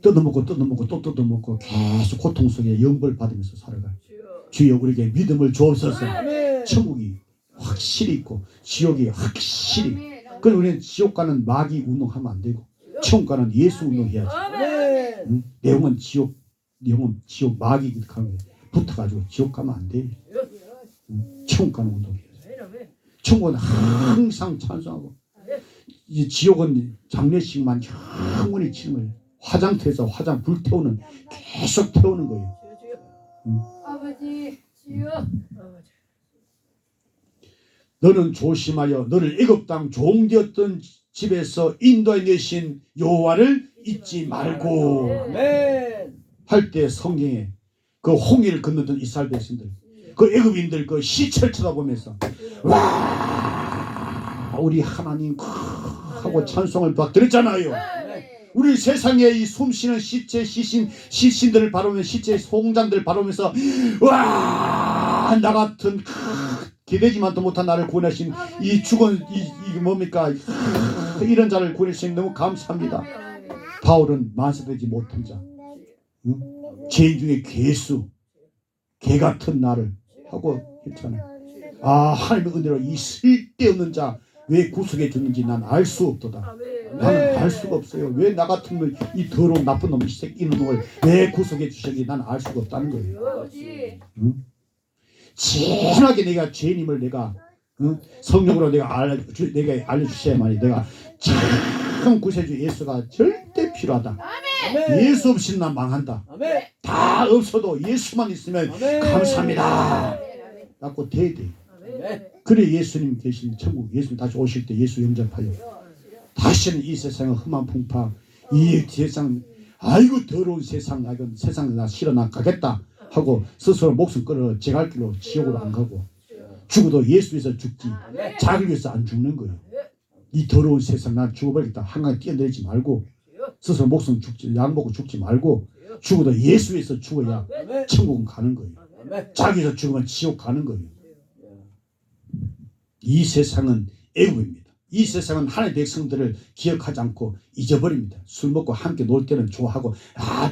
뜯어먹고 또 뜯어먹고 계속 고통 속에 영벌 받으면서 살아가요. 주여 우리에게 믿음을 주옵소서. 아멘. 천국이 확실히 있고 지옥이 확실히. 그럼 우리는 지옥 가는 마귀 운동하면 안 되고 천국 가는 예수 운동해야지. 아멘. 응? 내 영은 지옥 마귀 가는 붙어가지고 지옥 가면 안 돼. 응? 천국 가는 운동해야지. 천국은 항상 찬송하고, 이 지옥은 장례식만 영원히 치는 거예요. 화장터에서 화장 불태우는, 계속 태우는 거예요. 아버지 주여. 너는 조심하여 너를 애굽 땅 종되었던 집에서 인도해 내신 여호와를 잊지 말고. 아멘. 할 때 성경에 그 홍해를 건너던 이스라엘 백성들, 그 애굽인들 그 시체를 쳐다보면서 와 우리 하나님 하고 찬송을 막 드렸잖아요. 우리 세상에 이 숨쉬는 시체 시신들을 바라보면, 시체 송장들을 바라보면서 와 나 같은 기대지만도 못한 나를 구원하신 이 죽은 이 뭡니까 이런 자를 구원하신 너무 감사합니다. 바울은 만세되지 못한 자, 응? 죄인 중에 개 같은 나를 하고 했잖아요. 아 하나님의 은혜로 이 쓸데없는 자 왜 구속해 줬는지 난 알 수 없도다. 나는 알 수가 없어요. 왜 나 같은 놈, 이 더러운 나쁜 놈, 이 새끼 놈을 왜 구속해 주셨는지 난 알 수가 없다는 거예요. 응? 진하게 내가 죄인임을 내가, 응? 성령으로 내가 알려주셔야만이 내가 참 구세주 예수가 절대 필요하다. 예수 없이는 난 망한다. 아멘. 다 없어도 예수만 있으면 아멘. 감사합니다. 라고 돼야 돼. 아멘. 그래 예수님 계신 천국, 예수님 다시 오실 때 예수 영접하여 다시는 이 세상은 험한 풍파, 이 세상 아이고 더러운 세상, 이건 세상 나 싫어 나 가겠다 하고 스스로 목숨 끊어 제갈 길로 지옥으로 안 가고, 죽어도 예수 위해서 죽지 자기 위해서 안 죽는 거예요. 이 더러운 세상 난 죽어버리겠다 한강에 뛰어내리지 말고, 스스로 목숨 죽지 약 먹고 죽지 말고 죽어도 예수 위해서 죽어야 천국은 가는 거예요. 자기 위해서 죽으면 지옥 가는 거예요. 이 세상은 애굽입니다. 이 세상은 하나님의 백성들을 기억하지 않고 잊어버립니다. 술 먹고 함께 놀 때는 좋아하고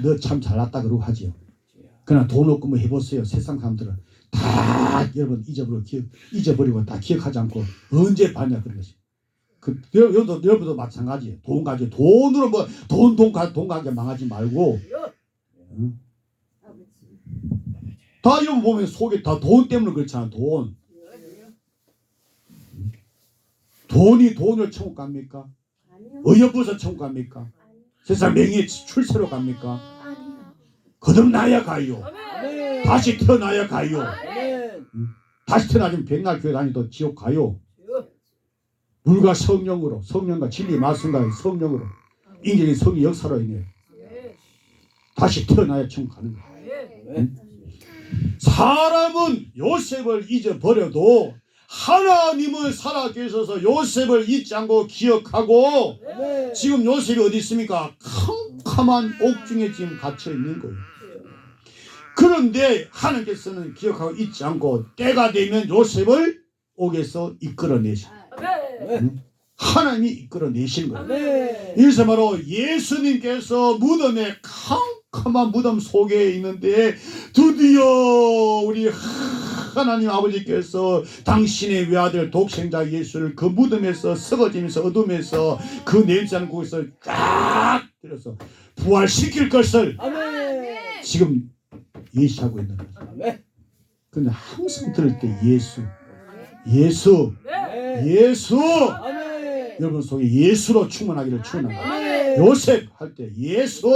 너 참 잘났다 그러고 하지요. 그러나 돈 없고 뭐 해보세요. 세상 사람들은 다 여러분 잊어버리고 다 기억하지 않고 언제 봤냐 그런 것이. 여러분도 마찬가지예요. 돈 가지고 돈으로 뭐 돈 가지고 망하지 말고, 응? 다 여러분 보면 속에 다 돈 때문에 그렇잖아. 돈이 돈을 천국 갑니까? 어여뻐서 천국 갑니까? 세상 명예 출세로 갑니까? 거듭나야 가요. 아멘. 다시 태어나야 가요. 아멘. 다시 태어나면 백날 교회 다니도 지옥 가요. 물과 성령으로, 성령과 진리 말씀과 성령으로, 인격의 성의 역사로 인해 다시 태어나야 천국 가는 거예요. 사람은 요셉을 잊어버려도 하나님은 살아계셔서 요셉을 잊지 않고 기억하고, 지금 요셉이 어디 있습니까? 캄캄한 옥중에 지금 갇혀 있는 거예요. 그런데 하나님께서는 기억하고 잊지 않고 때가 되면 요셉을 옥에서 이끌어내시고, 하나님이 이끌어내시는 거예요. 이래서 바로 예수님께서 무덤에 캄캄한 무덤 속에 있는데 드디어 우리 하나님 아버지께서 당신의 외아들 독생자 예수를 그 무덤에서 썩어지면서 어둠에서 그 냄새나는 곳에서 쫙 들여서 부활시킬 것을 지금 예시하고 있는 거예요. 근데 항상 들을 때 예수 여러분 속에 예수로 충만하기를 축원합니다. 아멘. 요셉 할 때 예수.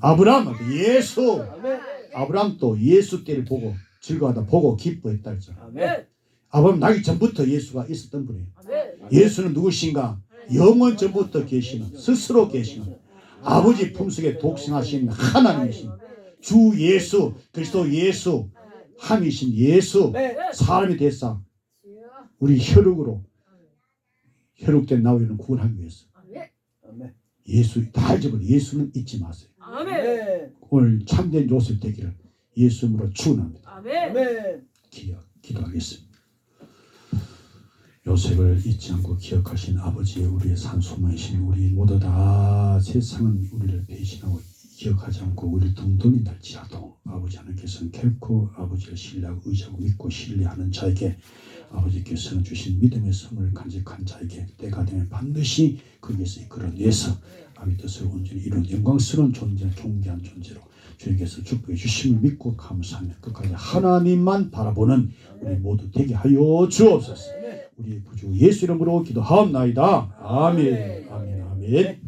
아브라함 할 때 예수. 아멘. 아브라함도 예수 때를 보고 즐거워하다 보고 기뻐했다 했죠. 아멘. 아브라함 나기 전부터 예수가 있었던 분이에요. 예수는 누구신가? 영원 전부터 계시는 스스로 계시는 아버지 품속에 독생하신 하나님이신 주 예수 그리스도 예수 함이신 예수 아멘. 사람이 됐사 우리 혈육으로 혈육된 나우리는 구원하기 위해서 아멘. 예수 다 잊어버려. 예수는 잊지 마세요. 아멘. 오늘 참된 요셉 되기를 예수님으로 축원합니다. 아멘. 기도하겠습니다. 요셉을 잊지 않고 기억하신 아버지, 우리의 산소마이신 우리 모두 다 세상은 우리를 배신하고 기억하지 않고 우리를 덩덩이 날지라도 아버지 하나님께서는 결코 아버지를 신뢰하고 의지하고 믿고 신뢰하는 자에게 아버지께서는 주신 믿음의 성을 간직한 자에게 때가 되면 반드시 거기에서 이끌어내서 아버지 뜻을 온전히 이룬 영광스러운 존재, 존귀한 존재로 주님께서 축복해 주심을 믿고 감사하며 끝까지 하나님만 바라보는 우리 모두 되게 하여 주옵소서. 우리 구주 예수 이름으로 기도하옵나이다. 아멘. 아멘. 아멘.